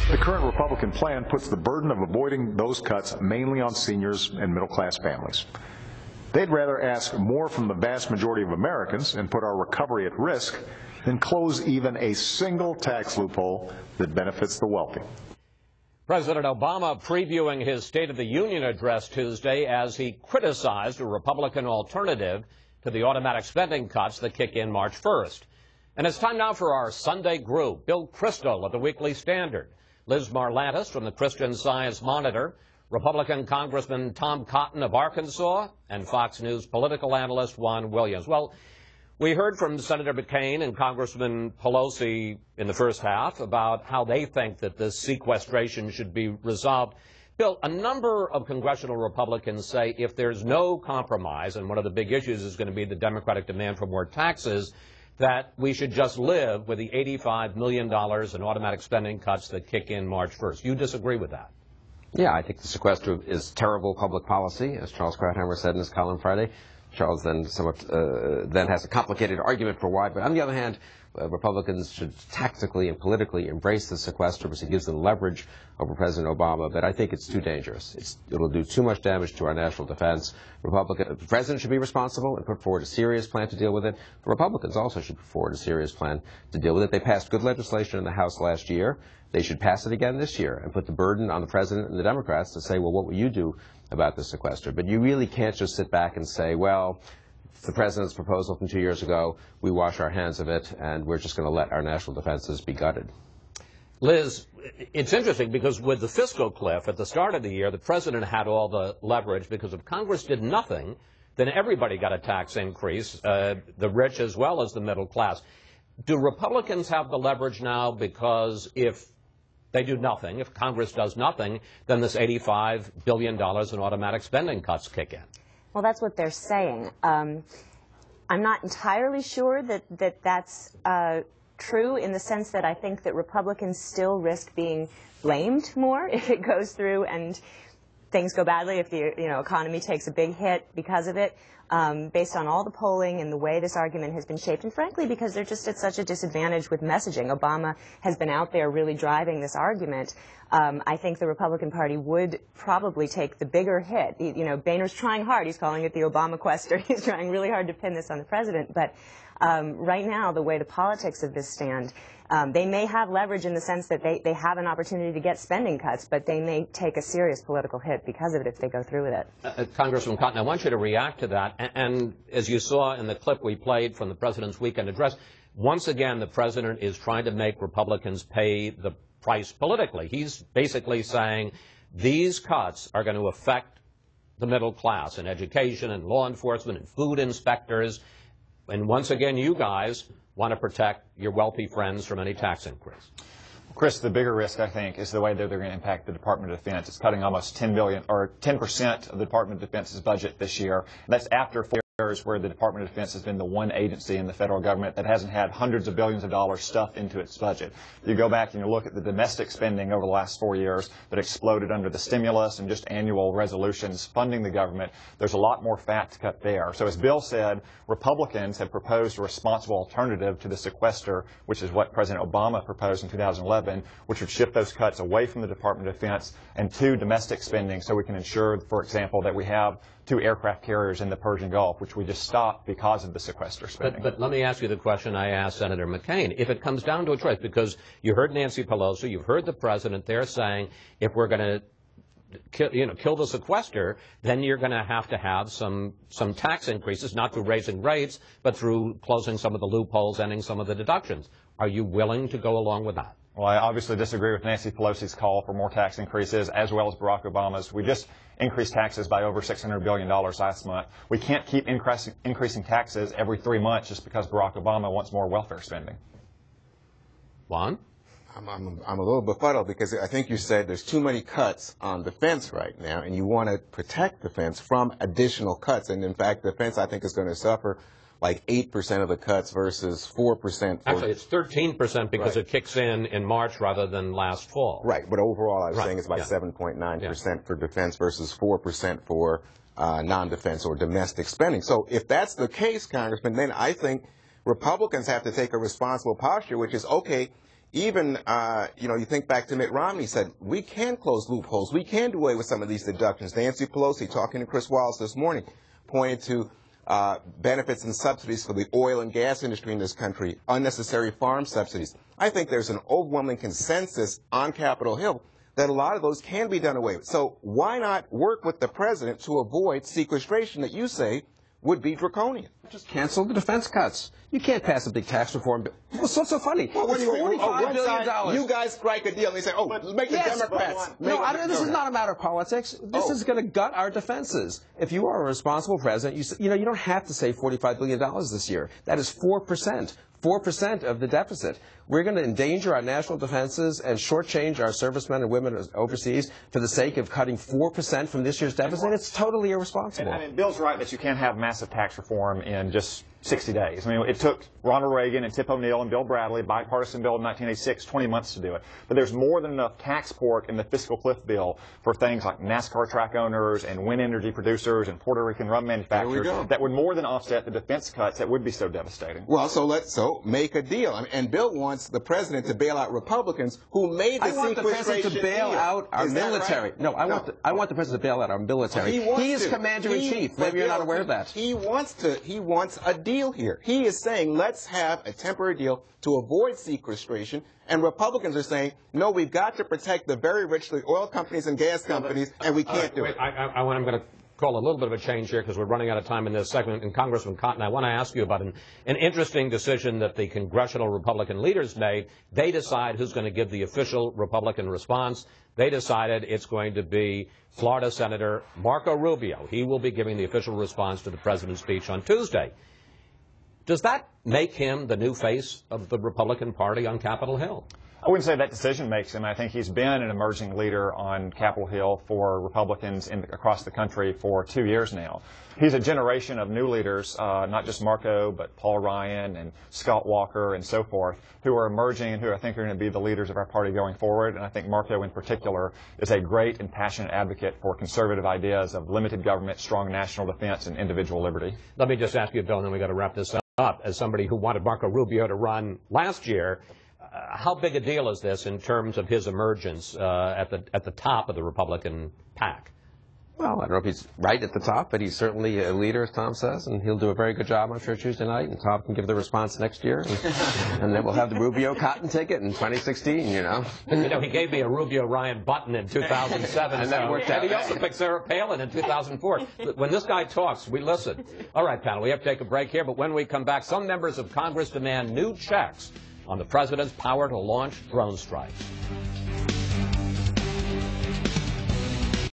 The current Republican plan puts the burden of avoiding those cuts mainly on seniors and middle-class families. They'd rather ask more from the vast majority of Americans and put our recovery at risk than close even a single tax loophole that benefits the wealthy. President Obama previewing his State of the Union address Tuesday as he criticized a Republican alternative to the automatic spending cuts that kick in March 1st. And it's time now for our Sunday group. Bill Kristol of the Weekly Standard, Liz Marlantis from the Christian Science Monitor, Republican Congressman Tom Cotton of Arkansas, and Fox News political analyst Juan Williams. Well, we heard from Senator McCain and Congressman Pelosi in the first half about how they think that this sequestration should be resolved. Bill, a number of congressional Republicans say if there's no compromise, and one of the big issues is going to be the Democratic demand for more taxes, that we should just live with the $85 million in automatic spending cuts that kick in March 1st. You disagree with that? Yeah, I think the sequester is terrible public policy, as Charles Krauthammer said in his column Friday. Charles then has a complicated argument for why. But on the other hand, Republicans should tactically and politically embrace the sequester because it gives them leverage over President Obama. But I think it's too dangerous. It'll do too much damage to our national defense. The president should be responsible and put forward a serious plan to deal with it. The Republicans also should put forward a serious plan to deal with it. They passed good legislation in the House last year. They should pass it again this year and put the burden on the president and the Democrats to say, well, what will you do about the sequester? But you really can't just sit back and say, well, the president's proposal from 2 years ago, we wash our hands of it, and we're just going to let our national defenses be gutted. Liz, it's interesting because with the fiscal cliff at the start of the year, the president had all the leverage because if Congress did nothing, then everybody got a tax increase, the rich as well as the middle class. Do Republicans have the leverage now because if they do nothing, if Congress does nothing, then this $85 billion in automatic spending cuts kick in? Well, that's what they're saying. I'm not entirely sure that that's true in the sense that I think that Republicans still risk being blamed more if it goes through and things go badly, if the economy takes a big hit because of it, based on all the polling and the way this argument has been shaped, and frankly because they're just at such a disadvantage with messaging. Obama has been out there really driving this argument. I think the Republican Party would probably take the bigger hit. Boehner's trying hard. He's calling it the Obama-quester. He's trying really hard to pin this on the president. But right now, the way the politics of this stand, they may have leverage in the sense that they have an opportunity to get spending cuts, but they may take a serious political hit because of it if they go through with it. Congressman Cotton, I want you to react to that. And as you saw in the clip we played from the president's weekend address, once again, the president is trying to make Republicans pay the price politically. He's basically saying these cuts are going to affect the middle class in education and law enforcement and food inspectors. And once again, you guys want to protect your wealthy friends from any tax increase. Chris, the bigger risk, I think, is the way that they're going to impact the Department of Defense. It's cutting almost $10 billion, or 10% of the Department of Defense's budget this year. And that's after 4 years where the Department of Defense has been the one agency in the federal government that hasn't had hundreds of billions of dollars stuffed into its budget. You go back and you look at the domestic spending over the last 4 years that exploded under the stimulus and just annual resolutions funding the government. There's a lot more fat to cut there. So as Bill said, Republicans have proposed a responsible alternative to the sequester, which is what President Obama proposed in 2011, which would shift those cuts away from the Department of Defense and to domestic spending so we can ensure, for example, that we have 2 aircraft carriers in the Persian Gulf, which we just stopped because of the sequester spending. But let me ask you the question I asked Senator McCain. If it comes down to a choice, because you heard Nancy Pelosi, you've heard the president there saying if we're going to kill the sequester, then you're going to have some tax increases, not through raising rates, but through closing some of the loopholes, ending some of the deductions. Are you willing to go along with that? Well, I obviously disagree with Nancy Pelosi's call for more tax increases, as well as Barack Obama's. We just increased taxes by over $600 billion last month. We can't keep increasing taxes every 3 months just because Barack Obama wants more welfare spending. Juan? I'm a little befuddled because I think you said there's too many cuts on defense right now, and you want to protect defense from additional cuts. And in fact, defense, I think, is going to suffer like 8% of the cuts versus 4%. Actually, it's 13% because it kicks in March rather than last fall. Right, but overall, I was saying it's about 7.9% for defense versus 4% for non-defense or domestic spending. So if that's the case, Congressman, then I think Republicans have to take a responsible posture, which is, okay, even, you think back to Mitt Romney said, we can close loopholes. We can do away with some of these deductions. Nancy Pelosi, talking to Chris Wallace this morning, pointed to benefits and subsidies for the oil and gas industry in this country, unnecessary farm subsidies. I think there's an overwhelming consensus on Capitol Hill that a lot of those can be done away with. So why not work with the president to avoid sequestration that you say would be draconian? Just cancel the defense cuts. You can't pass a big tax reform bill. What's so funny? Well, It's $45 billion. You guys strike a deal and they say, make the Democrats. This is not a matter of politics. This is going to gut our defenses. If you are a responsible president, you don't have to save $45 billion this year. That is 4%. 4% of the deficit. We're going to endanger our national defenses and shortchange our servicemen and women overseas for the sake of cutting 4% from this year's deficit. It's totally irresponsible. And Bill's right that you can't have massive tax reform in just 60 days. I mean, it took Ronald Reagan and Tip O'Neill and Bill Bradley, bipartisan bill in 1986, 20 months to do it. But there's more than enough tax pork in the fiscal cliff bill for things like NASCAR track owners and wind energy producers and Puerto Rican rum manufacturers that would more than offset the defense cuts that would be so devastating. Well, so make a deal. I mean, and Bill wants the president to bail out Republicans who made the I want the president to bail out our military. Right? No, I want the president to bail out our military. He is commander-in-chief. Maybe you're not aware of that. He wants a deal here. He is saying, let's have a temporary deal to avoid sequestration, and Republicans are saying, no, we've got to protect the very rich, the oil companies and gas companies, and we can't do it. I'm going to call a little bit of a change here because we're running out of time in this segment. And Congressman Cotton, I want to ask you about an interesting decision that the congressional Republican leaders made. They decide who's going to give the official Republican response. They decided it's going to be Florida Senator Marco Rubio. He will be giving the official response to the president's speech on Tuesday. Does that make him the new face of the Republican Party on Capitol Hill? I wouldn't say that decision makes him. I think he's been an emerging leader on Capitol Hill for Republicans across the country for 2 years now. He's a generation of new leaders, not just Marco, but Paul Ryan and Scott Walker and so forth, who are emerging and who I think are going to be the leaders of our party going forward. And I think Marco in particular is a great and passionate advocate for conservative ideas of limited government, strong national defense, and individual liberty. Let me just ask you, Bill, and then we've got to wrap this up. As somebody who wanted Marco Rubio to run last year, how big a deal is this in terms of his emergence at the top of the Republican pack? Well, I don't know if he's right at the top, but he's certainly a leader, as Tom says, and he'll do a very good job, I'm sure, Tuesday night, and Tom can give the response next year, and then we'll have the Rubio Cotton ticket in 2016, You know, he gave me a Rubio Ryan button in 2007, and that worked out. And he also picked Sarah Palin in 2004. When this guy talks, we listen. All right, panel, we have to take a break here, but when we come back, some members of Congress demand new checks on the president's power to launch drone strikes.